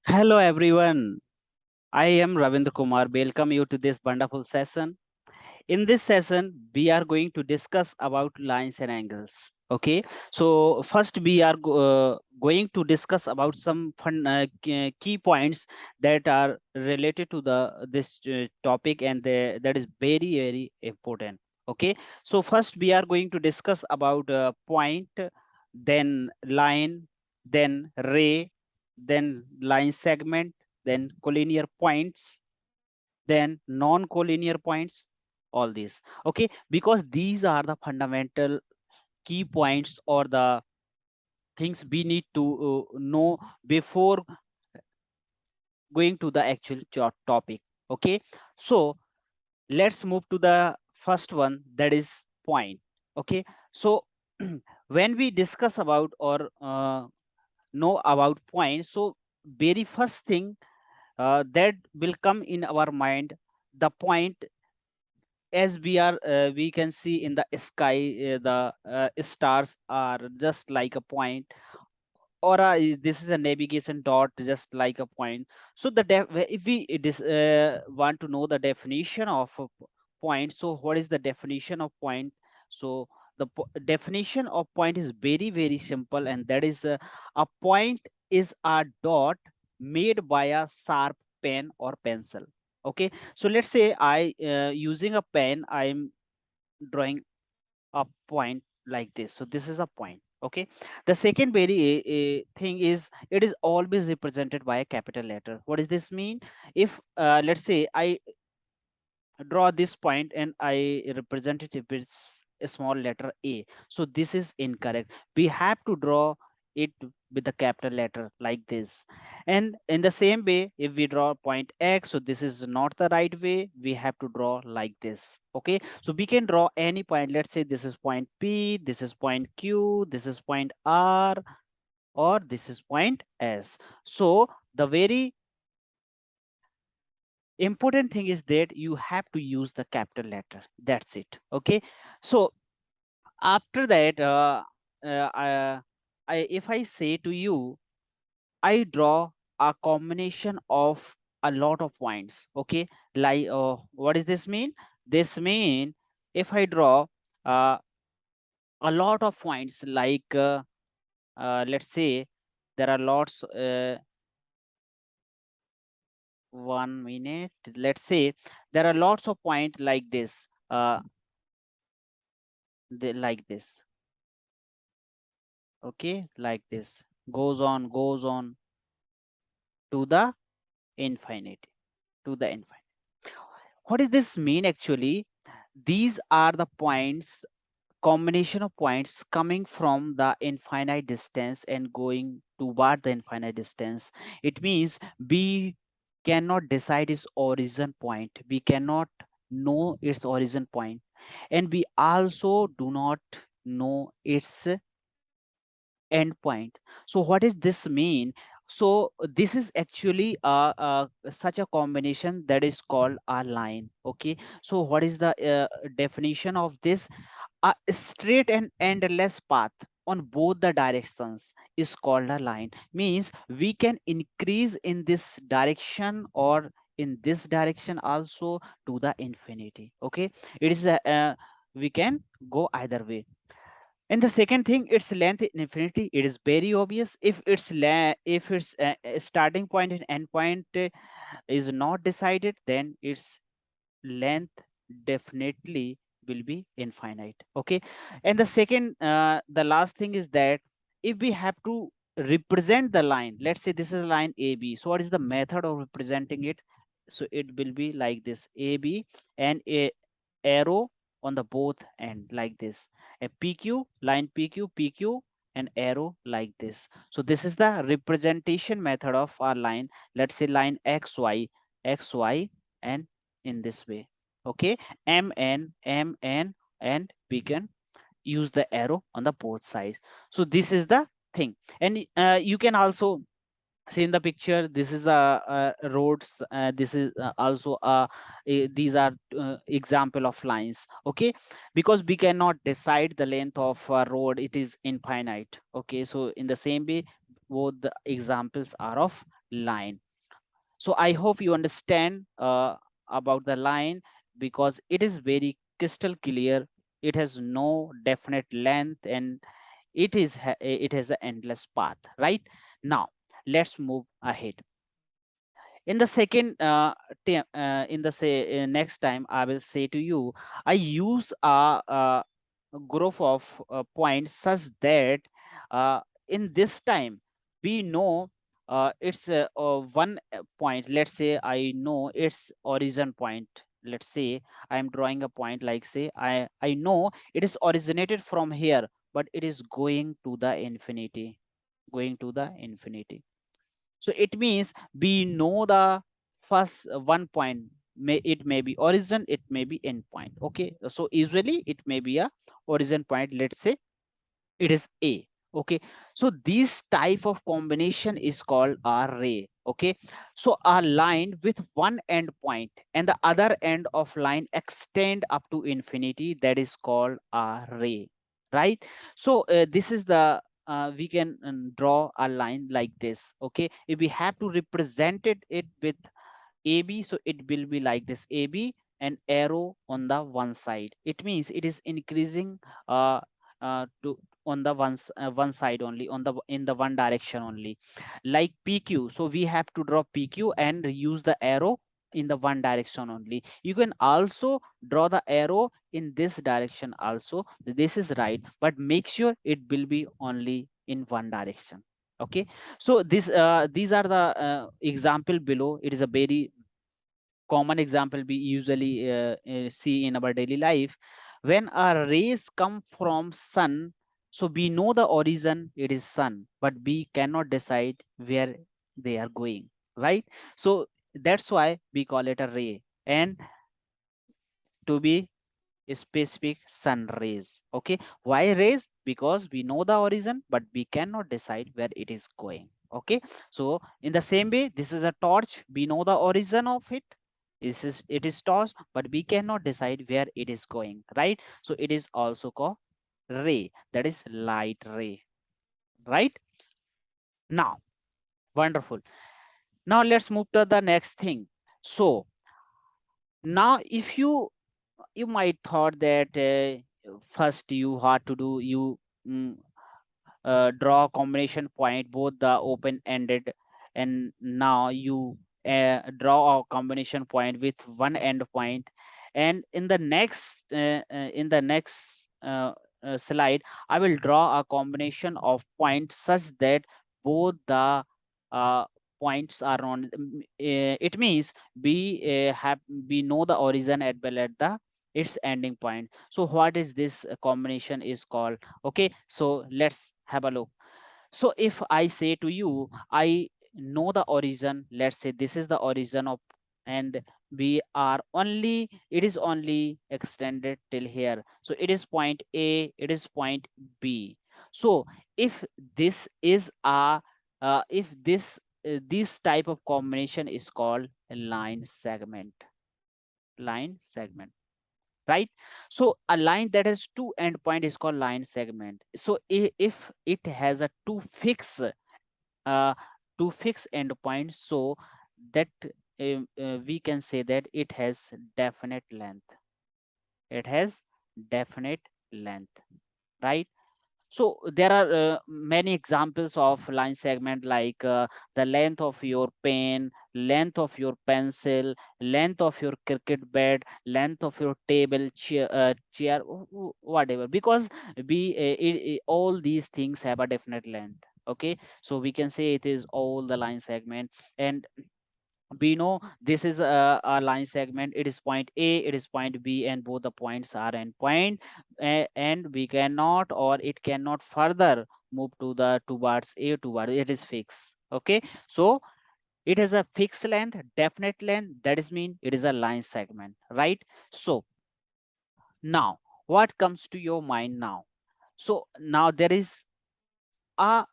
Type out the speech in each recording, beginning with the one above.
Hello everyone. I am Ravindra Kumar. Welcome you to this wonderful session. In this session, we are going to discuss about lines and angles. Okay. So first we are going to discuss about some key points that are related to the this topic, and that is very important. Okay. So first we are going to discuss about point, then line, then ray, then line segment, then collinear points, then non-collinear points, all these. Okay, because these are the fundamental key points or the things we need to know before going to the actual topic. Okay, so let's move to the first one, that is point. Okay, so when we discuss about or know about point, so very first thing that will come in our mind, the point, as we can see in the sky, the stars are just like a point, or this is a navigation dot just like a point. So if we want to know the definition of a point, so what is the definition of point? So the definition of point is very simple, and that is a point is a dot made by a sharp pen or pencil. Okay, so let's say I using a pen, I'm drawing a point like this. So this is a point. Okay, the second very thing is, it is always represented by a capital letter. What does this mean? If let's say I draw this point and I represent it if it's a small letter A, so this is incorrect. We have to draw it with the capital letter like this. And in the same way, if we draw point X, so this is not the right way. We have to draw like this. Okay, so we can draw any point. Let's say this is point P, this is point Q, this is point R, or this is point S. So the very important thing is that you have to use the capital letter. That's it. Okay, so after that, uh, I, if I say to you, I draw a combination of a lot of points. Okay, like what does this mean? This mean, if I draw uh, a lot of points, like let's say there are lots, 1 minute, let's say there are lots of points like this, like this. Okay, like this, goes on to the infinity, to the infinity. What does this mean actually? These are the points, combination of points coming from the infinite distance and going toward the infinite distance. It means we cannot decide its origin point, we cannot know its origin point, and we also do not know its endpoint. So what does this mean? So this is actually such a combination that is called a line. Okay, so what is the definition of this? A straight and endless path on both the directions is called a line. Means we can increase in this direction or in this direction also to the infinity. Okay, it is we can go either way. And the second thing, its length in infinity, it is very obvious. If its starting point and end point is not decided, then its length definitely will be infinite. Okay, and the second, the last thing is that if we have to represent the line, let's say this is a line AB. So what is the method of representing it? So it will be like this: AB and a arrow on the both end like this, a PQ, line PQ, PQ, and arrow like this. So this is the representation method of our line. Let's say line XY, XY, and in this way. Okay, MN, MN, and we can use the arrow on the both sides. So this is the thing. And you can also see in the picture, this is the roads, this is also these are example of lines. Okay, because we cannot decide the length of a road, it is infinite. Okay, so in the same way, both the examples are of line. So I hope you understand about the line, because it is very crystal clear. It has no definite length, and it has an endless path, right? Now let's move ahead. In the second in the say next time, I will say to you, I use a group of points such that in this time we know it's one point. Let's say I know its origin point. Let's say I am drawing a point, like say I know it is originated from here, but it is going to the infinity, going to the infinity. So it means we know the first one point. It may be origin, it may be end point. Okay, so usually it may be a origin point. Let's say it is A. Okay, so this type of combination is called array. Okay, so a line with one end point and the other end of line extend up to infinity, that is called array, right? So this is the we can draw a line like this. Okay, if we have to represent it with AB, so it will be like this: AB and arrow on the one side. It means it is increasing to on the one side only, on the in the one direction only, like PQ. So we have to draw PQ and use the arrow in the one direction only. You can also draw the arrow in this direction also. This is right, but make sure it will be only in one direction. Okay, so these are the example below. It is a very common example we usually see in our daily life. When our rays come from sun, so we know the origin, it is sun, but we cannot decide where they are going, right? So that's why we call it a ray, and to be specific, sun rays. Okay, why rays? Because we know the origin, but we cannot decide where it is going. Okay, so in the same way, this is a torch. We know the origin of it. It is torch, but we cannot decide where it is going, right? So it is also called ray, that is light ray, right? Now, wonderful. Now let's move to the next thing. So now, if you might thought that first you had to do, you mm, draw a combination point, both the open ended, and now you draw a combination point with one end point. And in the next slide, I will draw a combination of points such that both the uh, points are on. It means we know the origin as well at the its ending point. So what is this combination is called? Okay, so let's have a look. So if I say to you, I know the origin, let's say this is the origin of, and we are only, it is only extended till here. So it is point A, it is point B. So if this is a, if this type of combination is called a line segment, line segment, right? So a line that has two endpoint is called line segment. So if it has a uh, two fixed endpoints, so that we can say that it has definite length. It has definite length, right? So there are many examples of line segment, like the length of your pen, length of your pencil, length of your cricket bat, length of your table, chair, whatever. Because all these things have a definite length. Okay, so we can say it is all the line segment, and we know this is a line segment. It is point A, it is point B, and both the points are endpoint, and we cannot, or it cannot further move to the towards A, towards it is fixed. Okay, so it has a fixed length, definite length, that is mean it is a line segment, right? So now what comes to your mind now? So now there is a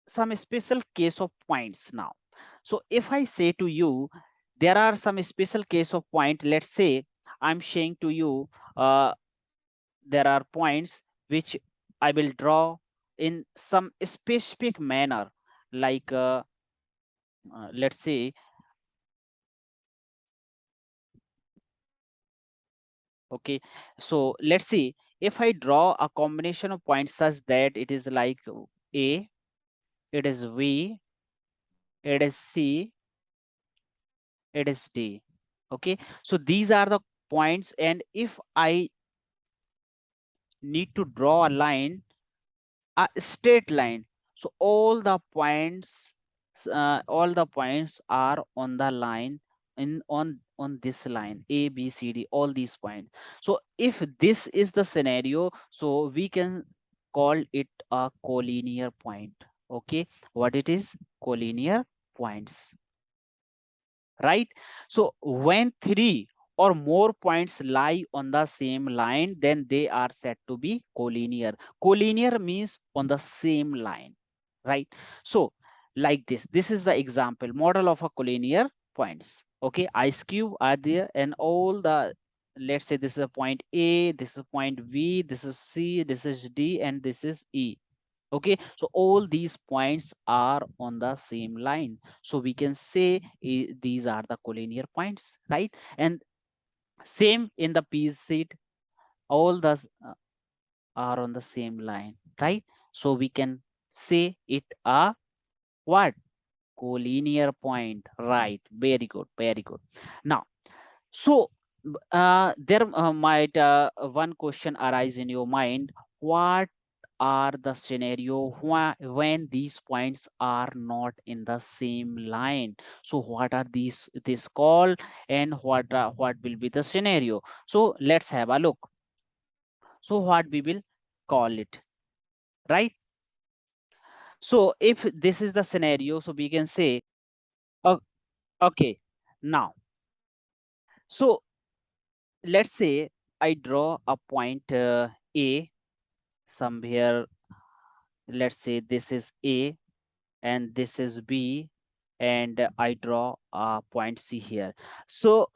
some special case of points now. So if I say to you, there are some special case of point, let's say I'm saying to you, uh, there are points which I will draw in some specific manner, like let's say, okay, so let's see, if I draw a combination of points such that it is like A, it is V, it is C, it is D. Okay, so these are the points, and if I need to draw a line, a straight line, so all the points are on the line, in on this line A, B, C, D, all these points. So if this is the scenario, so we can call it a collinear point. Okay, what it is? Collinear points, right? So when three or more points lie on the same line, then they are said to be collinear. Collinear means on the same line, right? So like this is the example model of a collinear points. Okay, ice cube are there, and all the, let's say this is a point A, this is a point V, this is C, this is D, and this is E. Okay, so all these points are on the same line, so we can say these are the collinear points, right? And same in the piece sheet, all the are on the same line, right? So we can say it a what? Collinear point, right? Very good, very good. Now, so there might one question arise in your mind: what are the scenario when these points are not in the same line? So what are these this called, and what will be the scenario? So let's have a look. So what we will call it, right? So if this is the scenario, so we can say, oh, okay, now, so let's say I draw a point A somewhere. Let's say this is A and this is B, and I draw a point C here. So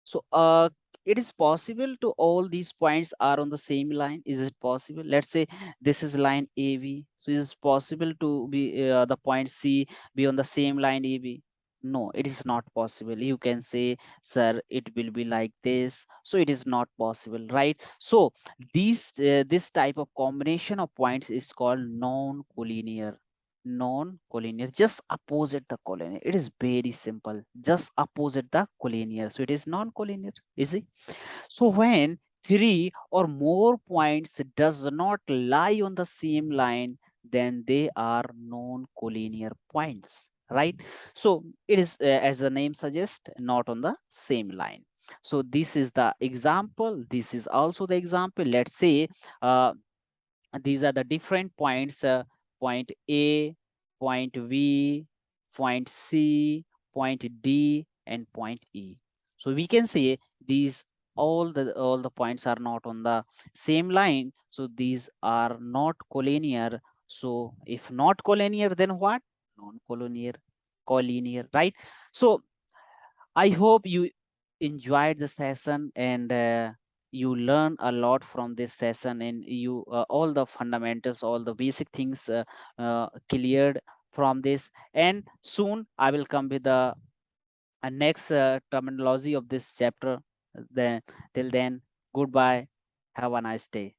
so it is possible to all these points are on the same line. Is it possible? Let's say this is line AB. So is it possible to be the point C be on the same line AB? No, it is not possible. You can say, sir, it will be like this. So it is not possible, right? So this type of combination of points is called non-collinear. Non-collinear, just opposite the collinear. It is very simple, just opposite the collinear, so it is non-collinear. Is it? So when three or more points does not lie on the same line, then they are non-collinear points, right? So it is, as the name suggests, not on the same line. So this is the example, this is also the example. Let's say these are the different points: point A, point V, point C, point D, and point E. So we can say these all the points are not on the same line, so these are not collinear. So if not collinear, then what? Non-collinear. Collinear, right? So I hope you enjoyed the session, and you learn a lot from this session, and you all the fundamentals, all the basic things cleared from this. And soon I will come with the next terminology of this chapter. Then till then, goodbye. Have a nice day.